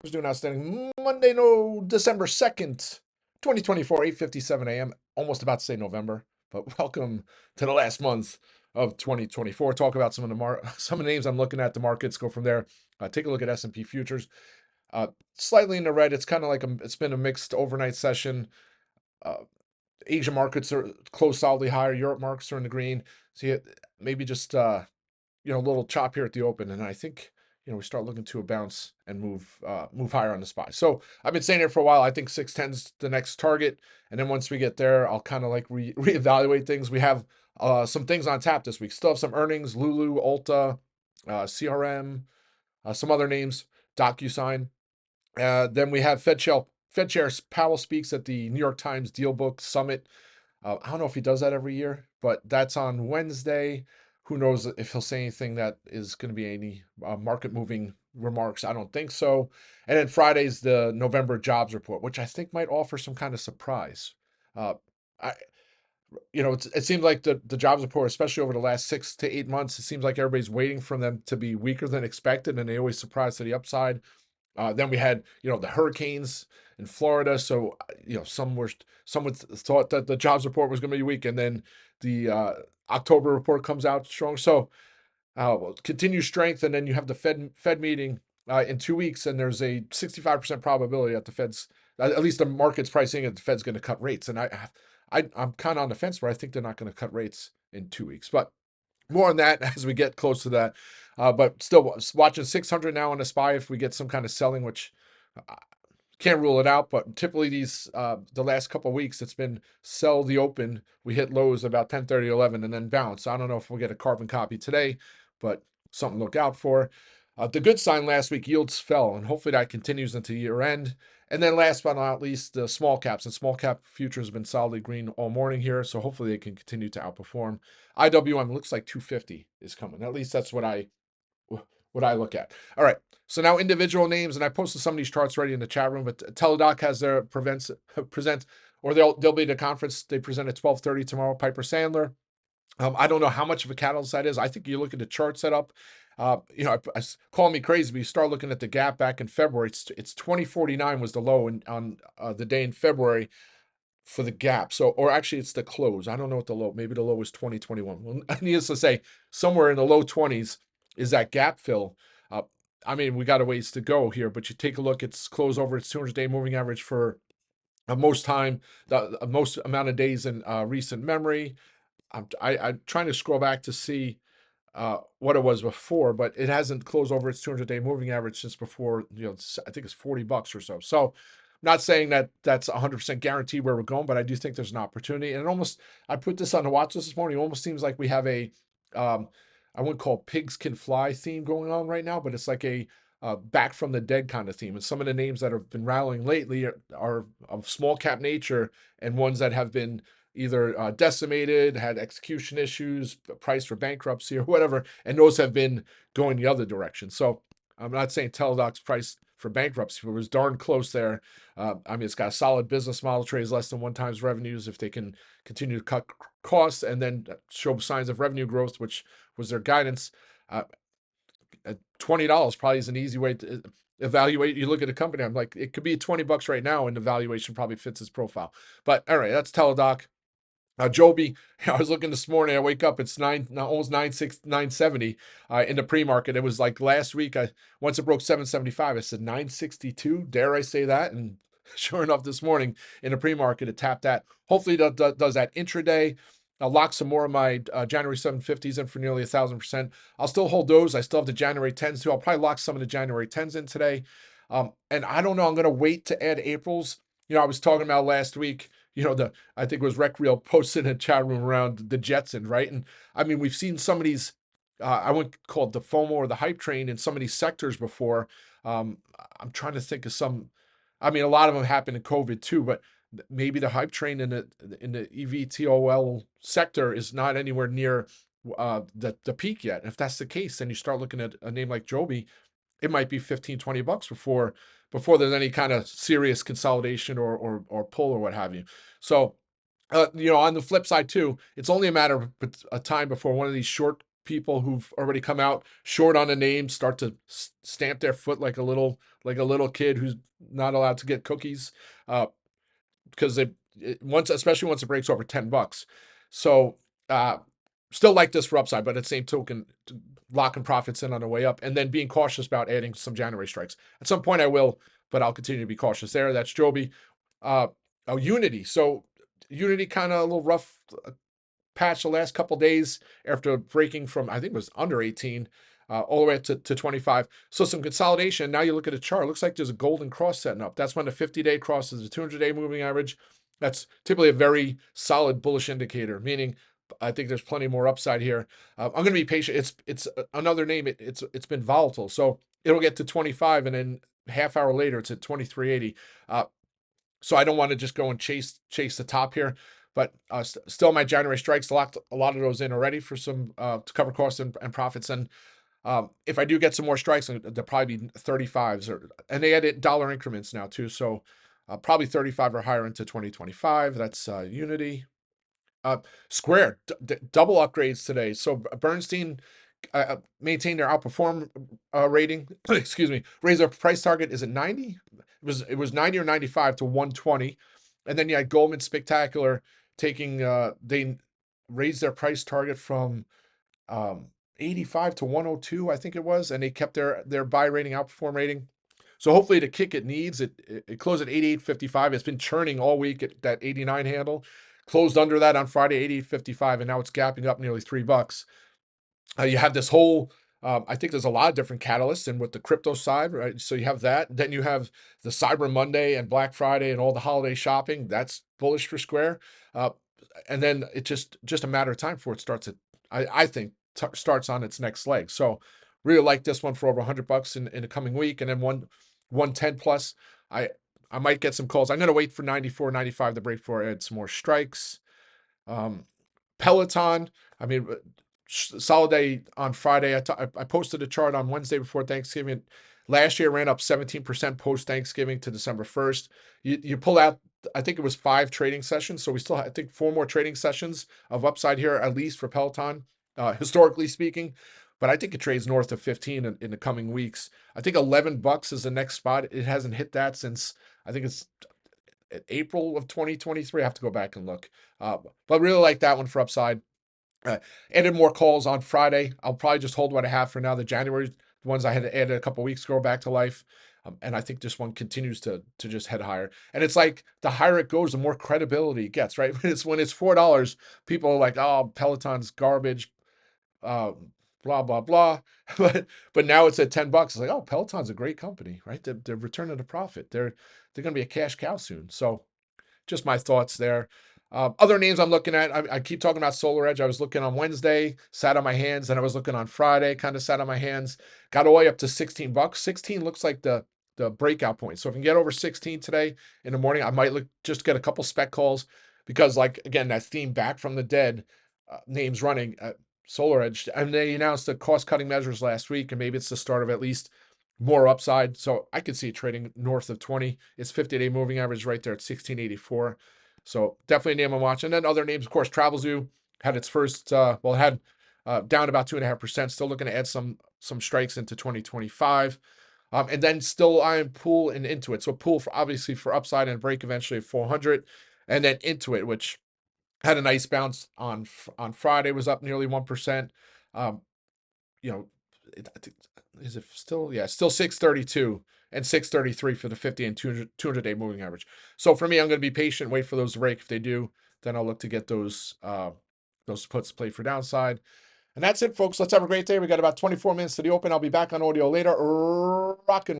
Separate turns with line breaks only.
Was doing outstanding. Monday, no, December 2nd, 2024, 8:57 a.m. Almost about to say November, but welcome to the last month of 2024. Talk about some of some of the names I'm looking at. The markets go from there. Take a look at S&P futures. Slightly in the red. It's kind of like it's been a mixed overnight session. Uh, Asia markets are closed solidly higher. Europe markets are in the green. So maybe just a little chop here at the open, and I think we start looking to a bounce and move higher on the spot. So I've been saying here for a while. I think 610 is the next target, and then once we get there, I'll kind of like reevaluate things. We have some things on tap this week. Still have some earnings: Lulu, Ulta, CRM, some other names, DocuSign. Then we have Fed Chair Powell speaks at the New York Times Deal Book Summit. I don't know if he does that every year, but that's on Wednesday. Who knows if he'll say anything that is going to be any market moving remarks? I don't think so. And then Friday's the November jobs report, which I think might offer some kind of surprise. Uh, I, it seems like the jobs report, especially over the last 6 to 8 months, it seems like everybody's waiting for them to be weaker than expected, and they always surprise to the upside. Then we had, the hurricanes in Florida. So, someone thought that the jobs report was going to be weak, and then the October report comes out strong. So, continue strength, and then you have the Fed meeting in 2 weeks, and there's a 65% probability that the Fed's, at least the market's pricing it, the Fed's going to cut rates. And I'm kind of on the fence where I think they're not going to cut rates in 2 weeks, but more on that as we get close to that. But still watching 600 now on the SPY if we get some kind of selling, which can't rule it out. But typically the last couple of weeks, it's been sell the open. We hit lows about 10:30, 11, and then bounce. I don't know if we'll get a carbon copy today, but something to look out for. The good sign last week, yields fell, and hopefully that continues into year end. And then last but not least, the small caps and small cap futures have been solidly green all morning here. So hopefully they can continue to outperform. IWM looks like 250 is coming. At least that's what I look at. All right. So now individual names, and I posted some of these charts already in the chat room, but TDOC has their present, or they'll be at a conference. They present at 12:30 tomorrow. Piper Sandler. I don't know how much of a catalyst that is. I think you look at the chart setup. Call me crazy, but you start looking at the gap back in February. It's 2049 was the low on the day in February for the gap. So, or actually, it's the close. I don't know what the low. Maybe the low was 2021. Well, needless to say, somewhere in the low 20s is that gap fill. We got a ways to go here, but you take a look. It's close over its 200-day moving average for most time, the most amount of days in recent memory. I'm trying to scroll back to see what it was before, but it hasn't closed over its 200-day moving average since before. I think it's $40 or so. So, I'm not saying that that's 100% guaranteed where we're going, but I do think there's an opportunity. And I put this on the watch list this morning. It almost seems like we have a, I wouldn't call pigs can fly theme going on right now, but it's like a back from the dead kind of theme. And some of the names that have been rallying lately are of small cap nature and ones that have been either decimated, had execution issues, priced for bankruptcy or whatever, and those have been going the other direction. So I'm not saying Teladoc's priced for bankruptcy, but it was darn close there. It's got a solid business model, trades less than 1x revenues if they can continue to cut costs and then show signs of revenue growth, which was their guidance. At $20 probably is an easy way to evaluate. You look at a company, I'm like, it could be $20 right now, and the valuation probably fits its profile. But all right, that's Teladoc. JOBY, I was looking this morning. I wake up, it's almost 970 in the pre-market. It was like last week. Once it broke 775, I said 962. Dare I say that? And sure enough, this morning in the pre-market, it tapped that. Hopefully, that does that intraday. I'll lock some more of my January 750s in for nearly 1,000%. I'll still hold those. I still have the January 10s too. I'll probably lock some of the January 10s in today. And I don't know. I'm going to wait to add April's. I was talking about last week. I think it was Rec Real posted in a chat room around the Jetsons, right? And we've seen some of these, I wouldn't call it the FOMO or the hype train in some of these sectors before. I'm trying to think of some, a lot of them happened in COVID too, but maybe the hype train in the EVTOL sector is not anywhere near the peak yet. And if that's the case, then you start looking at a name like JOBY, it might be $15-20 before there's any kind of serious consolidation or pull or what have you. So, on the flip side too, it's only a matter of time before one of these short people who've already come out short on a name start to stamp their foot like a little kid who's not allowed to get cookies, because once, especially once it breaks over $10. So uh, still like this for upside, but at the same token, locking profits in on the way up, and then being cautious about adding some January strikes. At some point I will, but I'll continue to be cautious there. That's Joby. Unity. So Unity kind of a little rough patch the last couple days after breaking from, I think it was under 18, all the way up to 25. So some consolidation. Now you look at a chart, it looks like there's a golden cross setting up. That's when the 50-day crosses the 200-day moving average. That's typically a very solid bullish indicator, meaning I think there's plenty more upside here. I'm going to be patient. It's another name. It's been volatile, so it'll get to 25, and then half hour later it's at 23.80. So I don't want to just go and chase the top here, but still my January strikes, locked a lot of those in already for some to cover costs and profits. And if I do get some more strikes, they'll probably be 35s, and they add dollar increments now too. So probably 35 or higher into 2025. That's Unity. Square, double upgrades today. So Bernstein maintained their outperform rating. Excuse me. Raised their price target. Is it 90? It was 90 or 95 to 120. And then you had Goldman Spectacular taking they raised their price target from 85 to 102, I think it was, and they kept their buy rating, outperform rating. So hopefully the kick it needs, it closed at 88.55. It's been churning all week at that 89 handle. Closed under that on Friday, 88.55, and now it's gapping up nearly $3. You have this whole, I think there's a lot of different catalysts, and with the crypto side, right? So you have that. Then you have the Cyber Monday and Black Friday and all the holiday shopping. That's bullish for Square. And then it just a matter of time before it starts I think starts on its next leg. So really like this one for over $100 in the coming week, and then 110 plus. I might get some calls. I'm going to wait for 94, 95 to break before I add some more strikes. Peloton, I mean, solid day on Friday. I posted a chart on Wednesday before Thanksgiving. Last year ran up 17% post-Thanksgiving to December 1st. You pull out, I think it was 5 trading sessions. So we still have, I think, 4 more trading sessions of upside here, at least for Peloton, historically speaking. But I think it trades north of 15 in the coming weeks. I think $11 is the next spot. It hasn't hit that since, I think it's April of 2023. I have to go back and look. But really like that one for upside. Added more calls on Friday. I'll probably just hold what I have for now. The January ones I had added a couple weeks ago back to life. And I think this one continues to just head higher. And it's like the higher it goes, the more credibility it gets, right? When it's $4, people are like, oh, Peloton's garbage, blah, blah, blah. But now it's at $10. It's like, oh, Peloton's a great company, right? They're returning a profit. They're going to be a cash cow soon. So just my thoughts there. Other names I'm looking at, I keep talking about Solar Edge. I was looking on Wednesday, sat on my hands. Then I was looking on Friday, kind of sat on my hands. Got all the way up to $16. 16 looks like the breakout point. So if I can get over 16 today in the morning, I might just get a couple spec calls, because, like, again, that theme back from the dead, names running Solar Edge. And they announced the cost-cutting measures last week, and maybe it's the start of at least more upside. So I could see it trading north of 20. Its 50-day moving average right there at 1684. So definitely a name I'm watching. And then other names, of course, TravelZoo had its first, down about 2.5%. Still looking to add some strikes into 2025. And then still eyeing Pool and Intuit. So Pool obviously for upside and break eventually at 400. And then Intuit, which had a nice bounce on Friday, was up nearly 1%. I think, is it still? Yeah, still 632 and 633 for the 50 and 200-day moving average. So for me, I'm going to be patient, wait for those to break. If they do, then I'll look to get those puts played for downside. And that's it, folks. Let's have a great day. We got about 24 minutes to the open. I'll be back on audio later. Rockin'.